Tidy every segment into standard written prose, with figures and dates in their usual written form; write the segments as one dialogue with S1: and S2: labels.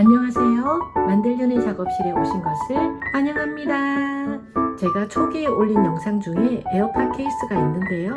S1: 안녕하세요. 만들려는 작업실에 오신 것을 환영합니다. 제가 초기에 올린 영상 중에 에어팟 케이스가 있는데요.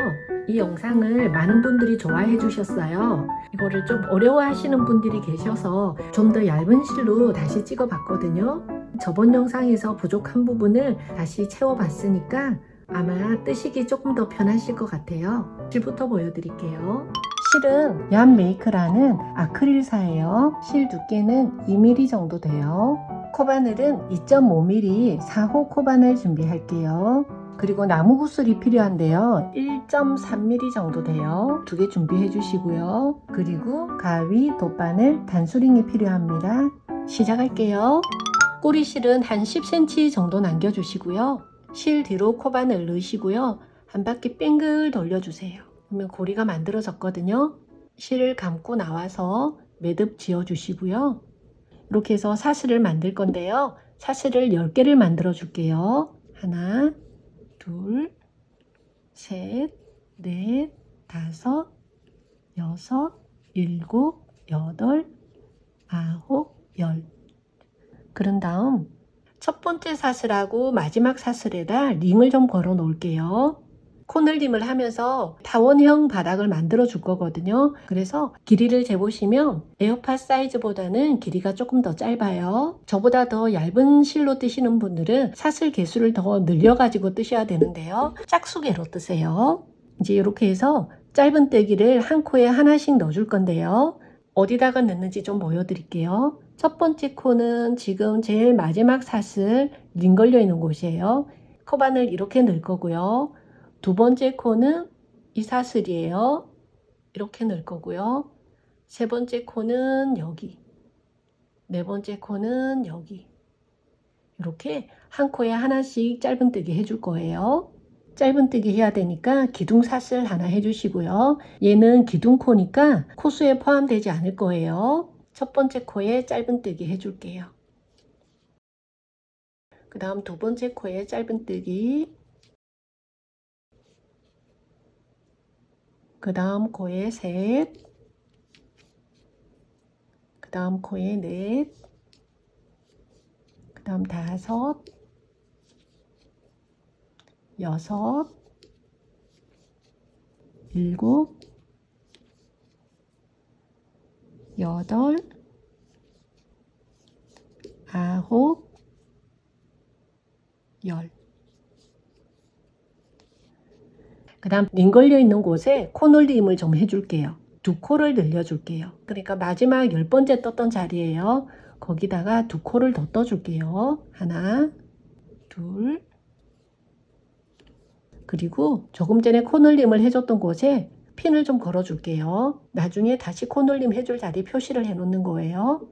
S1: 이 영상을 많은 분들이 좋아해 주셨어요. 이거를 좀 어려워하시는 분들이 계셔서 좀 더 얇은 실로 다시 찍어 봤거든요. 저번 영상에서 부족한 부분을 다시 채워 봤으니까 아마 뜨시기 조금 더 편하실 것 같아요. 실부터 보여드릴게요. 실은 얀메이크라는 아크릴사예요. 실 두께는 2mm 정도 돼요. 코바늘은 2.5mm 4호 코바늘 준비할게요. 그리고 나무 구슬이 필요한데요. 1.3mm 정도 돼요. 2개 준비해 주시고요. 그리고 가위, 돗바늘, 단수링이 필요합니다. 시작할게요. 꼬리실은 한 10cm 정도 남겨주시고요. 실 뒤로 코바늘 넣으시고요. 한 바퀴 뺑글 돌려주세요. 그러면 고리가 만들어졌거든요. 실을 감고 나와서 매듭 지어 주시고요. 이렇게 해서 사슬을 만들 건데요. 사슬을 10개를 만들어 줄게요. 하나, 둘, 셋, 넷, 다섯, 여섯, 일곱, 여덟, 아홉, 열. 그런 다음 첫 번째 사슬하고 마지막 사슬에다 링을 좀 걸어 놓을게요. 코늘림을 하면서 타원형 바닥을 만들어 줄 거거든요. 그래서 길이를 재보시면 에어팟 사이즈보다는 길이가 조금 더 짧아요. 저보다 더 얇은 실로 뜨시는 분들은 사슬 개수를 더 늘려 가지고 뜨셔야 되는데요. 짝수개로 뜨세요. 이제 이렇게 해서 짧은 떼기를 한 코에 하나씩 넣어 줄 건데요. 어디다가 넣는지 좀 보여드릴게요. 첫 번째 코는 지금 제일 마지막 사슬 링 걸려 있는 곳이에요. 코바늘 이렇게 넣을 거고요. 두 번째 코는 이 사슬이에요. 이렇게 넣을 거고요. 세 번째 코는 여기. 네 번째 코는 여기. 이렇게 한 코에 하나씩 짧은뜨기 해줄 거예요. 짧은뜨기 해야 되니까 기둥 사슬 하나 해주시고요. 얘는 기둥코니까 코수에 포함되지 않을 거예요. 첫 번째 코에 짧은뜨기 해줄게요. 그 다음 두 번째 코에 짧은뜨기, 그 다음 코에 셋, 그 다음 코에 넷, 그 다음 다섯, 여섯, 일곱, 여덟, 아홉, 열. 그 다음 링 걸려 있는 곳에 코놀림을 좀 해줄게요. 두 코를 늘려줄게요. 그러니까 마지막 10번째 떴던 자리에요. 거기다가 두 코를 더 떠줄게요. 하나, 둘, 그리고 조금 전에 코놀림을 해줬던 곳에 핀을 좀 걸어줄게요. 나중에 다시 코놀림 해줄 자리 표시를 해놓는 거예요.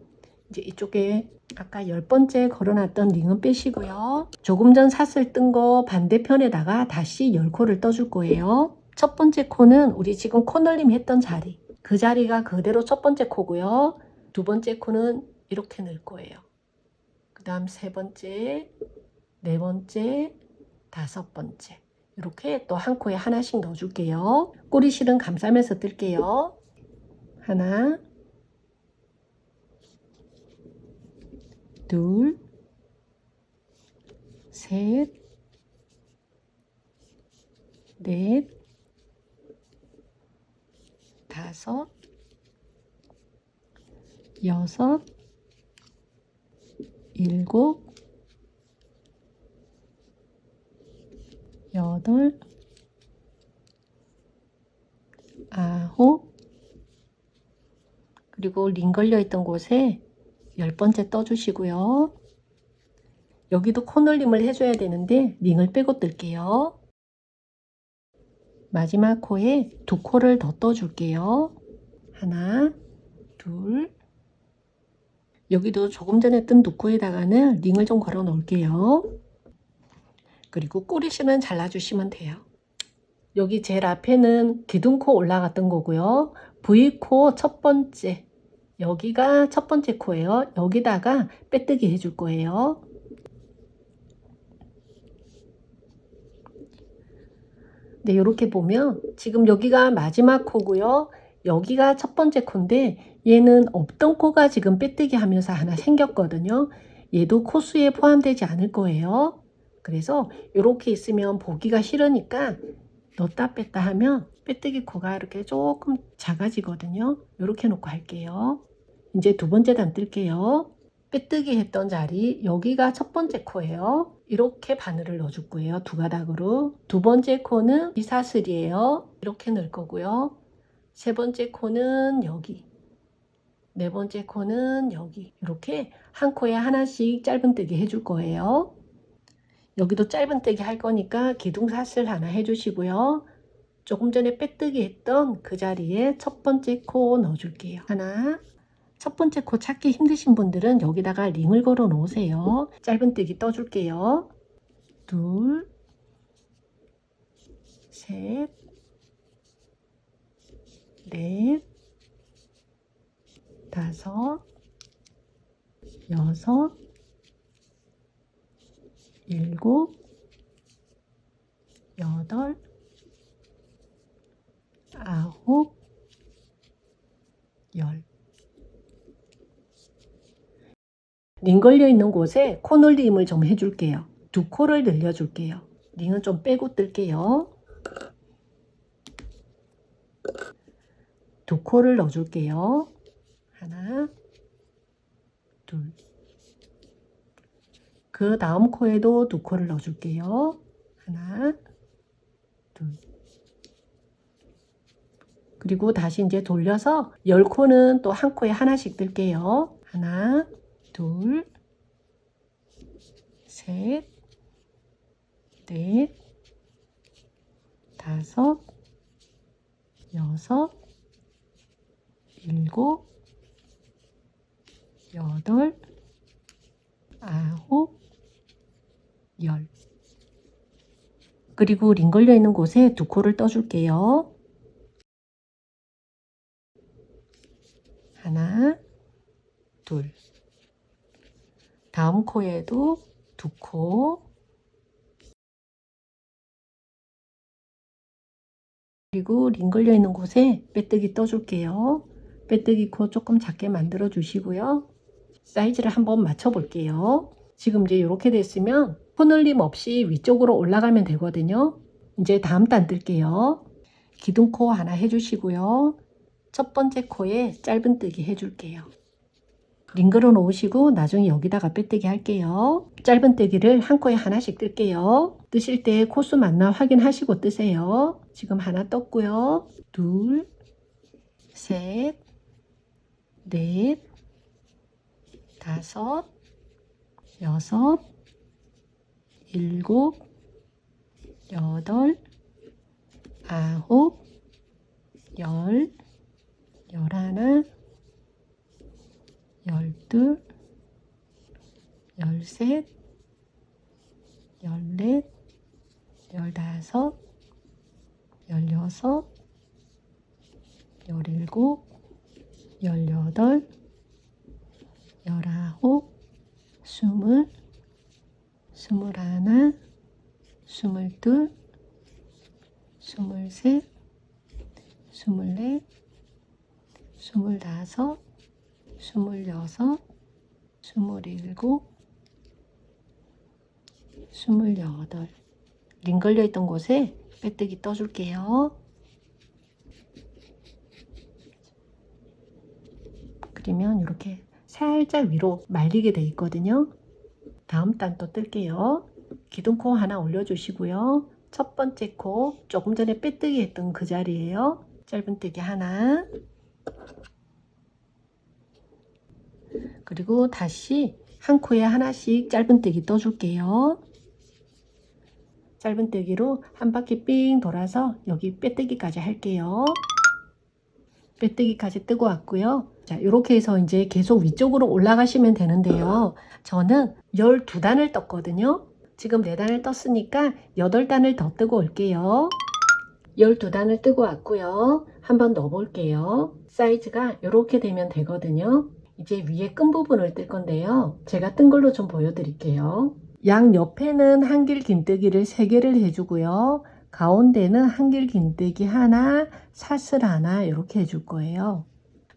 S1: 이제 이쪽에 아까 10번째 걸어놨던 링은 빼시고요. 조금 전 사슬 뜬 거 반대편에다가 다시 10코를 떠줄 거예요. 첫 번째 코는 우리 지금 코놀림 했던 자리, 그 자리가 그대로 첫 번째 코고요. 두 번째 코는 이렇게 넣을 거예요. 그 다음 세 번째, 네 번째, 다섯 번째, 이렇게 또 한 코에 하나씩 넣어줄게요. 꼬리실은 감싸면서 뜰게요. 하나, 둘, 셋, 넷, 다섯, 여섯, 일곱, 여덟, 아홉, 그리고 링 걸려 있던 곳에 10번째 떠주시고요. 여기도 코놀림을 해줘야 되는데 링을 빼고 뜰게요. 마지막 코에 두 코를 더 떠줄게요. 하나, 둘, 여기도 조금 전에 뜬 두 코에다가는 링을 좀 걸어 놓을게요. 그리고 꼬리실은 잘라주시면 돼요. 여기 제일 앞에는 기둥코 올라갔던 거고요. V코 첫 번째, 여기가 첫 번째 코예요. 여기다가 빼뜨기 해줄 거예요. 네, 이렇게 보면 지금 여기가 마지막 코고요. 여기가 첫 번째 코인데 얘는 없던 코가 지금 빼뜨기 하면서 하나 생겼거든요. 얘도 코수에 포함되지 않을 거예요. 그래서 이렇게 있으면 보기가 싫으니까 넣었다 뺐다 하면 빼뜨기 코가 이렇게 조금 작아지거든요. 이렇게 놓고 할게요. 이제 두 번째 단 뜰게요. 빼뜨기 했던 자리, 여기가 첫 번째 코예요. 이렇게 바늘을 넣어줄 거예요. 두 가닥으로. 두 번째 코는 이 사슬이에요. 이렇게 넣을 거고요. 세 번째 코는 여기, 네 번째 코는 여기. 이렇게 한 코에 하나씩 짧은뜨기 해줄 거예요. 여기도 짧은뜨기 할 거니까 기둥사슬 하나 해주시고요. 조금 전에 빼뜨기 했던 그 자리에 첫 번째 코 넣어줄게요. 하나. 첫 번째 코 찾기 힘드신 분들은 여기다가 링을 걸어 놓으세요. 짧은뜨기 떠줄게요. 둘, 셋, 넷, 다섯, 여섯, 일곱, 여덟, 아홉, 열. 링 걸려 있는 곳에 코 늘림을 좀 해줄게요. 두 코를 늘려줄게요. 링은 좀 빼고 뜰게요. 두 코를 넣어줄게요. 하나, 둘. 그 다음 코에도 두 코를 넣어줄게요. 하나, 둘. 그리고 다시 이제 돌려서 10코는 또 한 코에 하나씩 뜰게요. 하나, 둘, 셋, 넷, 다섯, 여섯, 일곱, 여덟, 아홉, 열. 그리고 링 걸려 있는 곳에 두 코를 떠줄게요. 하나, 둘. 다음 코에도 두 코. 그리고 링 걸려 있는 곳에 빼뜨기 떠줄게요. 빼뜨기 코 조금 작게 만들어 주시고요. 사이즈를 한번 맞춰 볼게요. 지금 이제 이렇게 됐으면 코 늘림 없이 위쪽으로 올라가면 되거든요. 이제 다음 단 뜰게요. 기둥코 하나 해주시고요. 첫 번째 코에 짧은뜨기 해줄게요. 링 걸어 놓으시고 나중에 여기다가 빼뜨기 할게요. 짧은뜨기를 한 코에 하나씩 뜰게요. 뜨실 때 코수 맞나 확인하시고 뜨세요. 지금 하나 떴고요. 둘, 셋, 넷, 다섯, 여섯, 일곱, 여덟, 아홉, 열, 열하나, 열둘, 열셋, 열넷, 열다섯, 열여섯, 열일곱, 열여덟, 열아홉, 스물, 스물하나, 스물둘, 스물셋, 스물넷, 스물다섯, 스물여섯, 스물일곱, 스물여덟. 링 걸려 있던 곳에 빼뜨기 떠줄게요. 그러면 이렇게 살짝 위로 말리게 돼 있거든요. 다음 단 또 뜰게요. 기둥코 하나 올려주시고요. 첫 번째 코 조금 전에 빼뜨기 했던 그 자리에요. 짧은뜨기 하나. 그리고 다시 한 코에 하나씩 짧은뜨기 떠줄게요. 짧은뜨기로 한 바퀴 삥 돌아서 여기 빼뜨기까지 할게요. 빼뜨기까지 뜨고 왔고요. 자, 이렇게 해서 이제 계속 위쪽으로 올라가시면 되는데요. 저는 12단을 떴거든요. 지금 4단을 떴으니까 8단을 더 뜨고 올게요. 12단을 뜨고 왔고요. 한번 넣어 볼게요. 사이즈가 이렇게 되면 되거든요. 이제 위에 끈 부분을 뜰 건데요. 제가 뜬 걸로 좀 보여드릴게요. 양 옆에는 한길 긴뜨기를 3개를 해주고요. 가운데는 한길 긴뜨기 하나, 사슬 하나 이렇게 해줄 거예요.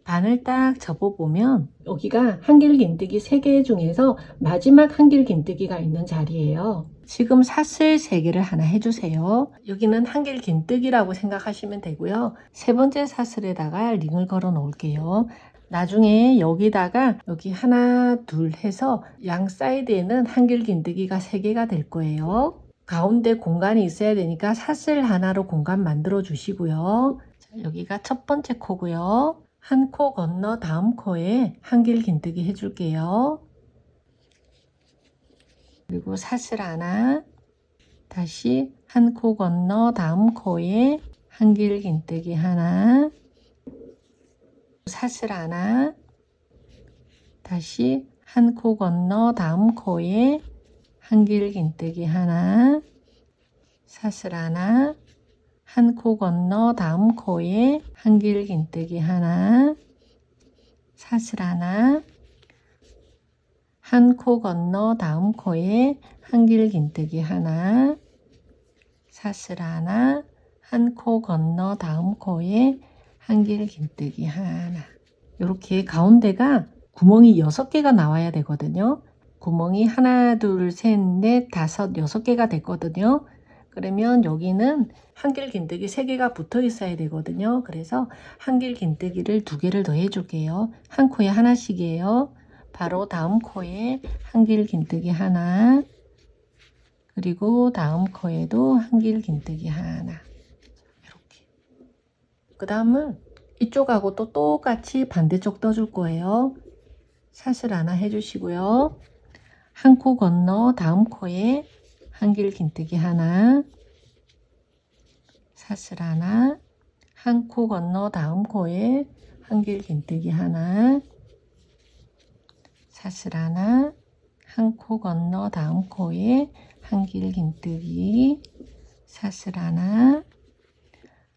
S1: 반을 딱 접어보면 여기가 한길긴뜨기 3개 중에서 마지막 한길긴뜨기가 있는 자리예요. 지금 사슬 3개를 하나 해주세요. 여기는 한길긴뜨기라고 생각하시면 되고요. 3번째 사슬에다가 링을 걸어 놓을게요. 나중에 여기다가 여기 하나 둘 해서 양 사이드에는 한길긴뜨기가 3개가 될 거예요. 가운데 공간이 있어야 되니까 사슬 하나로 공간 만들어 주시고요. 자, 여기가 첫 번째 코고요. 한 코 건너 다음 코에 한길긴뜨기 해줄게요. 그리고 사슬 하나, 다시 한 코 건너 다음 코에 한길긴뜨기 하나, 사슬 하나, 다시 한 코 건너 다음 코에 한길긴뜨기 하나, 사슬 하나, 한 코 건너 다음 코에 한길긴뜨기 하나, 사슬 하나, 한 코 건너 다음 코에 한길긴뜨기 하나, 사슬 하나, 한 코 건너 다음 코에 한길긴뜨기 하나. 이렇게 가운데가 구멍이 6개가 나와야 되거든요. 구멍이 하나, 둘, 셋, 넷, 다섯, 6개가 됐거든요. 그러면 여기는 한길긴뜨기 3개가 붙어 있어야 되거든요. 그래서 한길긴뜨기를 2개를 더 해줄게요. 한 코에 하나씩이에요. 바로 다음 코에 한길긴뜨기 하나, 그리고 다음 코에도 한길긴뜨기 하나. 이렇게. 그 다음은 이쪽하고 또 똑같이 반대쪽 떠줄 거예요. 사슬 하나 해주시고요. 한 코 건너 다음 코에 한길긴뜨기 하나, 사슬 하나, 한 코 건너 다음 코에 한길긴뜨기 하나, 사슬 하나, 한 코 건너 다음 코에 한길긴뜨기, 사슬 하나,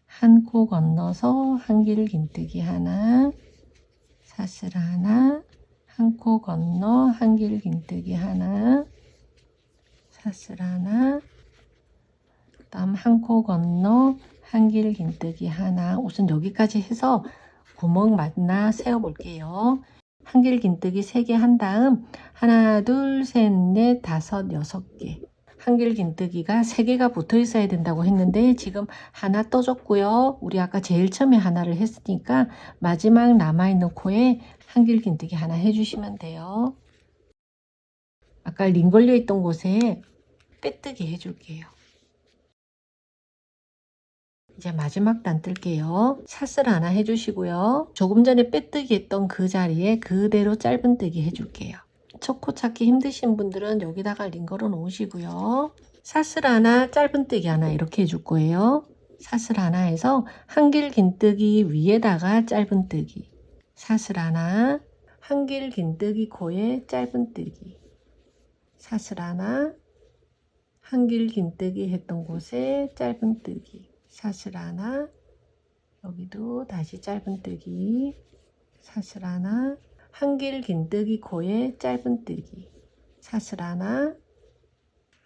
S1: 한 코 건너서 한길긴뜨기 하나, 사슬 하나, 한 코 건너 한길긴뜨기 하나, 사슬 하나, 그 다음 한 코 건너 한길긴뜨기 하나. 우선 여기까지 해서 구멍 맞나 세어 볼게요. 한길긴뜨기 3개 한 다음 하나, 둘, 셋, 넷, 다섯, 6개. 한길긴뜨기가 3개가 붙어 있어야 된다고 했는데 지금 하나 떠줬고요. 우리 아까 제일 처음에 하나를 했으니까 마지막 남아있는 코에 한길긴뜨기 하나 해주시면 돼요. 아까 링 걸려 있던 곳에 빼뜨기 해줄게요. 이제 마지막 단 뜰게요. 사슬 하나 해주시고요. 조금 전에 빼뜨기 했던 그 자리에 그대로 짧은뜨기 해줄게요. 첫 코 찾기 힘드신 분들은 여기다가 링 걸어 놓으시고요. 사슬 하나, 짧은뜨기 하나 이렇게 해줄 거예요. 사슬 하나 해서 한길긴뜨기 위에다가 짧은뜨기, 사슬 하나, 한길긴뜨기 코에 짧은뜨기, 사슬 하나, 한길긴뜨기 했던 곳에 짧은뜨기, 사슬 하나, 여기도 다시 짧은뜨기, 사슬 하나, 한길긴뜨기 코에 짧은뜨기, 사슬 하나,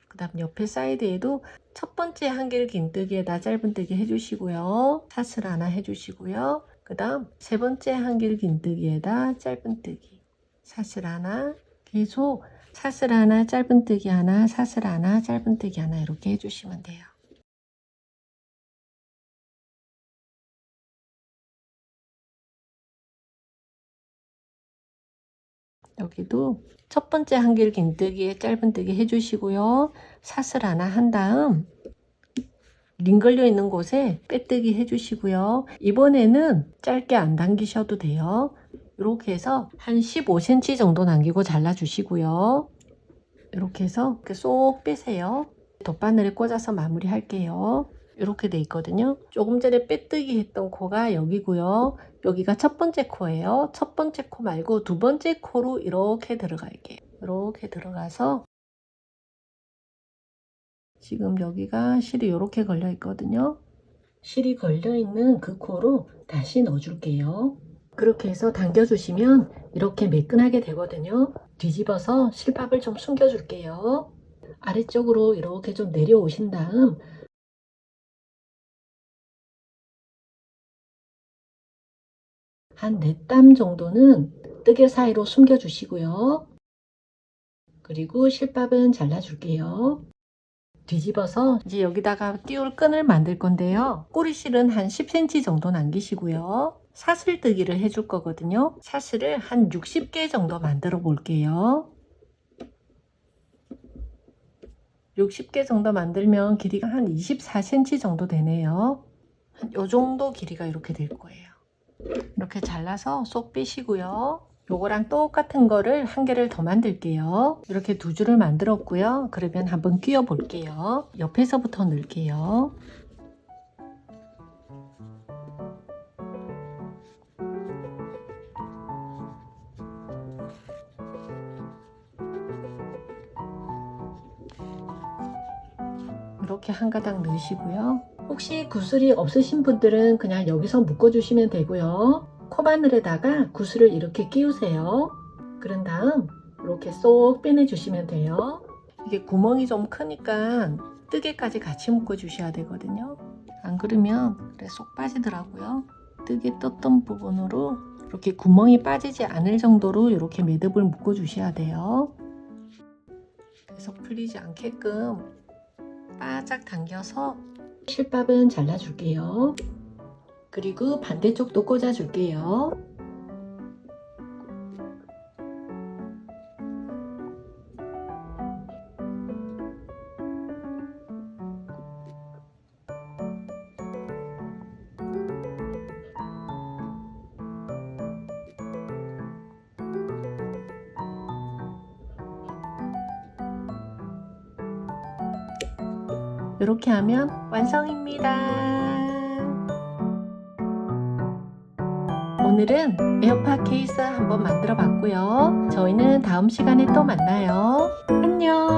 S1: 그 다음 옆에 사이드에도 첫 번째 한길긴뜨기에다 짧은뜨기 해주시고요. 사슬 하나 해주시고요. 그 다음 세 번째 한길긴뜨기에다 짧은뜨기, 사슬 하나, 계속 사슬 하나, 짧은뜨기 하나, 사슬 하나, 짧은뜨기 하나 이렇게 해주시면 돼요. 여기도 첫 번째 한길긴뜨기에 짧은뜨기 해주시고요. 사슬 하나 한 다음 링 걸려 있는 곳에 빼뜨기 해주시고요. 이번에는 짧게 안 당기셔도 돼요. 이렇게 해서 한 15cm 정도 남기고 잘라주시고요. 이렇게 해서 이렇게 쏙 빼세요. 덧바늘에 꽂아서 마무리 할게요. 이렇게 돼 있거든요. 조금 전에 빼뜨기 했던 코가 여기고요. 여기가 첫 번째 코예요. 첫 번째 코 말고 두 번째 코로 이렇게 들어갈게요. 이렇게 들어가서 지금 여기가 실이 이렇게 걸려 있거든요. 실이 걸려 있는 그 코로 다시 넣어줄게요. 그렇게 해서 당겨주시면 이렇게 매끈하게 되거든요. 뒤집어서 실밥을 좀 숨겨줄게요. 아래쪽으로 이렇게 좀 내려오신 다음 한 4땀 정도는 뜨개 사이로 숨겨 주시고요. 그리고 실밥은 잘라 줄게요. 뒤집어서 이제 여기다가 끼울 끈을 만들 건데요. 꼬리실은 한 10cm 정도 남기시고요. 사슬뜨기를 해줄 거거든요. 사슬을 한 60개 정도 만들어 볼게요. 60개 정도 만들면 길이가 한 24cm 정도 되네요. 한 요 정도 길이가 이렇게 될 거예요. 이렇게 잘라서 쏙 빼시고요. 요거랑 똑같은 거를 한 개를 더 만들게요. 이렇게 2줄을 만들었고요. 그러면 한번 끼워 볼게요. 옆에서부터 넣을게요. 이렇게 한 가닥 넣으시고요. 혹시 구슬이 없으신 분들은 그냥 여기서 묶어 주시면 되고요. 코바늘에다가 구슬을 이렇게 끼우세요. 그런 다음 이렇게 쏙 빼내 주시면 돼요. 이게 구멍이 좀 크니까 뜨개까지 같이 묶어 주셔야 되거든요. 안 그러면 그래 쏙 빠지더라고요. 뜨개 떴던 부분으로 이렇게 구멍이 빠지지 않을 정도로 이렇게 매듭을 묶어 주셔야 돼요. 계속 풀리지 않게끔 바짝 당겨서 실밥은 잘라 줄게요. 그리고 반대쪽도 꽂아 줄게요. 이렇게 하면 완성입니다. 오늘은 에어팟 케이스 한번 만들어 봤고요. 저희는 다음 시간에 또 만나요. 안녕.